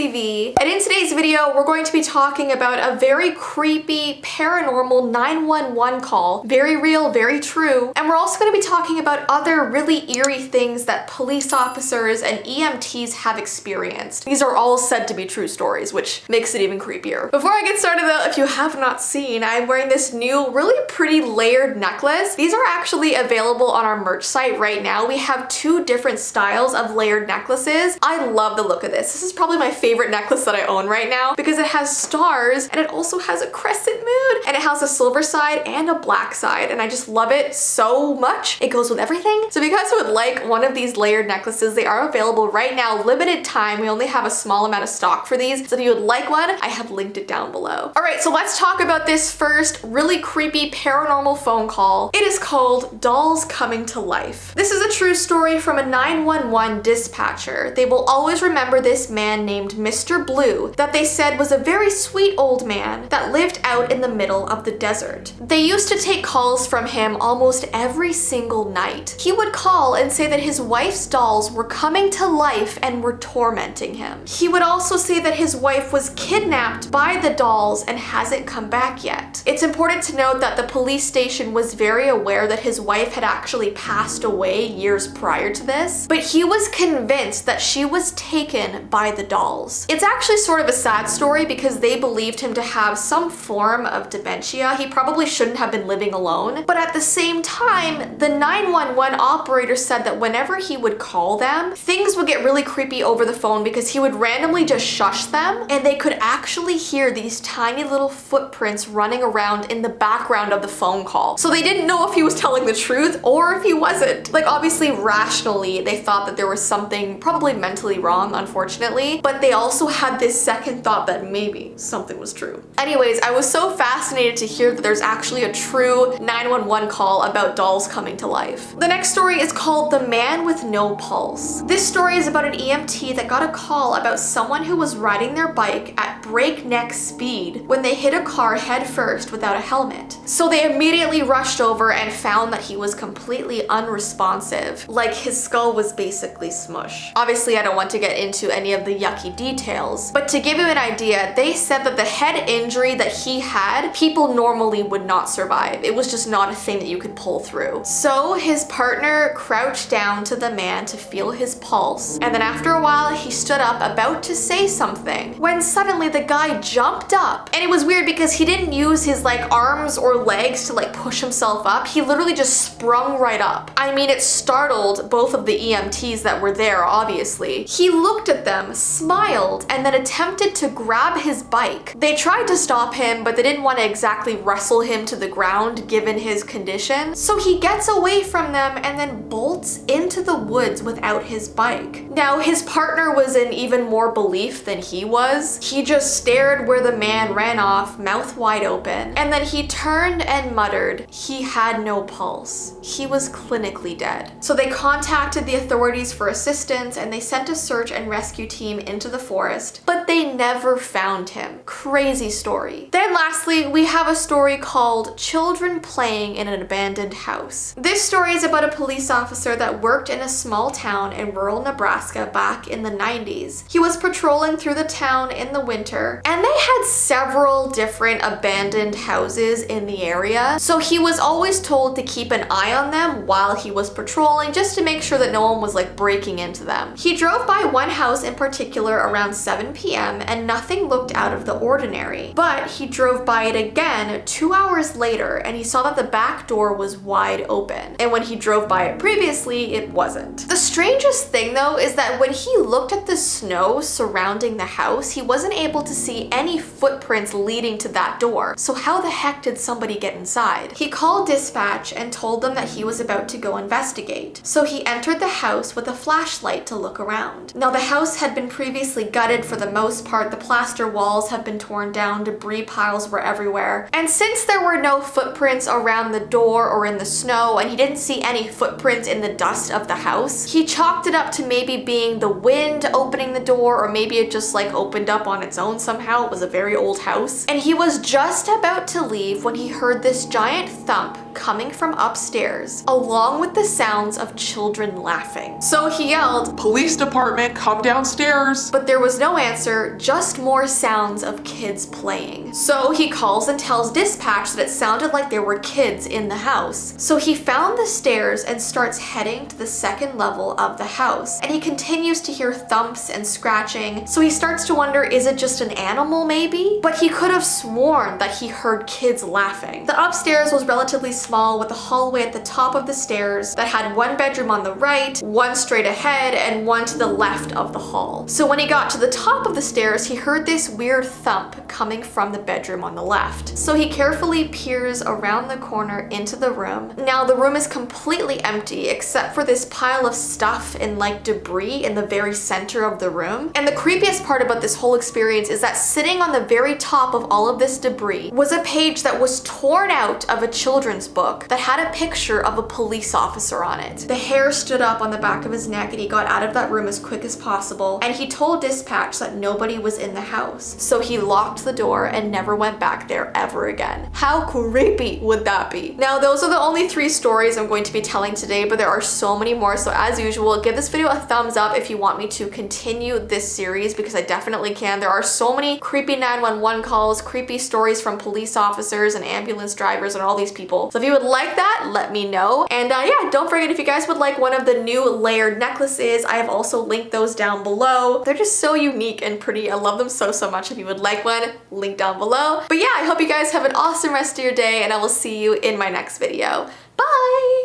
Jessii Vee, and in today's video we're going to be talking about a very creepy paranormal 911 call. Very real, very true. And we're also going to be talking about other really eerie things that police officers and EMTs have experienced. These are all said to be true stories, which makes it even creepier. Before I get started though, if you have not seen, I'm wearing this new really pretty layered necklace. These are actually available on our merch site right now. We have two different styles of layered necklaces. I love the look of this. This is probably my favorite necklace that I own right now because it has stars and it also has a crescent moon and it has a silver side and a black side, and I just love it so much. It goes with everything. So if you guys would like one of these layered necklaces, they are available right now, limited time. We only have a small amount of stock for these. So if you would like one, I have linked it down below. All right, so let's talk about this first really creepy paranormal phone call. It is called Dolls Coming to Life. This is a true story from a 911 dispatcher. They will always remember this man named Mr. Blue that they said was a very sweet old man that lived out in the middle of the desert. They used to take calls from him almost every single night. He would call and say that his wife's dolls were coming to life and were tormenting him. He would also say that his wife was kidnapped by the dolls and hasn't come back yet. It's important to note that the police station was very aware that his wife had actually passed away years prior to this, but he was convinced that she was taken by the dolls. It's actually sort of a sad story because they believed him to have some form of dementia. He probably shouldn't have been living alone, but at the same time, the 911 operator said that whenever he would call them, things would get really creepy over the phone because he would randomly just shush them and they could actually hear these tiny little footprints running around in the background of the phone call. So they didn't know if he was telling the truth or if he wasn't. Like, obviously rationally they thought that there was something probably mentally wrong, unfortunately, but they also had this second thought that maybe something was true. Anyways, I was so fascinated to hear that there's actually a true 911 call about dolls coming to life. The next story is called The Man with No Pulse. This story is about an EMT that got a call about someone who was riding their bike at breakneck speed when they hit a car head first without a helmet. So they immediately rushed over and found that he was completely unresponsive, like his skull was basically smush. Obviously, I don't want to get into any of the yucky details, but to give you an idea, they said that the head injury that he had, people normally would not survive. It was just not a thing that you could pull through. So his partner crouched down to the man to feel his pulse, and then after a while he stood up about to say something when suddenly the guy jumped up. And it was weird because he didn't use his arms or legs to push himself up. He literally just sprung right up. I mean, it startled both of the EMTs that were there, obviously. He looked at them, smiled, and then attempted to grab his bike. They tried to stop him, but they didn't want to exactly wrestle him to the ground given his condition. So he gets away from them and then bolts into the woods without his bike. Now, his partner was in even more belief than he was. He just stared where the man ran off, mouth wide open, and then he turned and muttered he had no pulse. He was clinically dead. So they contacted the authorities for assistance and they sent a search and rescue team into the forest, but they never found him. Crazy story. Then lastly, we have a story called Children Playing in an Abandoned House. This story is about a police officer that worked in a small town in rural Nebraska back in the 90s. He was patrolling through the town in the winter and they had several different abandoned houses in the area. So he was always told to keep an eye on them while he was patrolling just to make sure that no one was breaking into them. He drove by one house in particular around 7 p.m. and nothing looked out of the ordinary. But he drove by it again 2 hours later and he saw that the back door was wide open. And when he drove by it previously, it wasn't. The strangest thing though is that when he looked at the snow surrounding the house, he wasn't able to see any footprints leading to that door. So how the heck did somebody get inside? He called dispatch and told them that he was about to go investigate. So he entered the house with a flashlight to look around. Now the house had been previously gutted for the most part. The plaster walls have been torn down, debris piles were everywhere. And since there were no footprints around the door or in the snow, and he didn't see any footprints in the dust of the house, he chalked it up to maybe being the wind opening the door, or maybe it just opened up on its own known somehow. It was a very old house. And he was just about to leave when he heard this giant thump coming from upstairs, along with the sounds of children laughing. So he yelled, "Police department, come downstairs." But there was no answer, just more sounds of kids playing. So he calls and tells dispatch that it sounded like there were kids in the house. So he found the stairs and starts heading to the second level of the house. And he continues to hear thumps and scratching. So he starts to wonder, is it just an animal maybe? But he could have sworn that he heard kids laughing. The upstairs was relatively small, with a hallway at the top of the stairs that had one bedroom on the right, one straight ahead, and one to the left of the hall. So when he got to the top of the stairs, he heard this weird thump coming from the bedroom on the left. So he carefully peers around the corner into the room. Now the room is completely empty except for this pile of stuff and like debris in the very center of the room. And the creepiest part about this whole experience is that sitting on the very top of all of this debris was a page that was torn out of a children's book that had a picture of a police officer on it. The hair stood up on the back of his neck and he got out of that room as quick as possible, and he told dispatch that nobody was in the house. So he locked the door and never went back there ever again. How creepy would that be? Now those are the only 3 stories I'm going to be telling today, but there are so many more. So as usual, give this video a thumbs up if you want me to continue this series, because I definitely can. There are so many creepy 911 calls, creepy stories from police officers and ambulance drivers and all these people. So if you would like that, let me know. And yeah, don't forget, if you guys would like one of the new layered necklaces, I have also linked those down below. They're just so unique and pretty. I love them so much. If you would like one, link down below. But yeah, I hope you guys have an awesome rest of your day, and I will see you in my next video. Bye!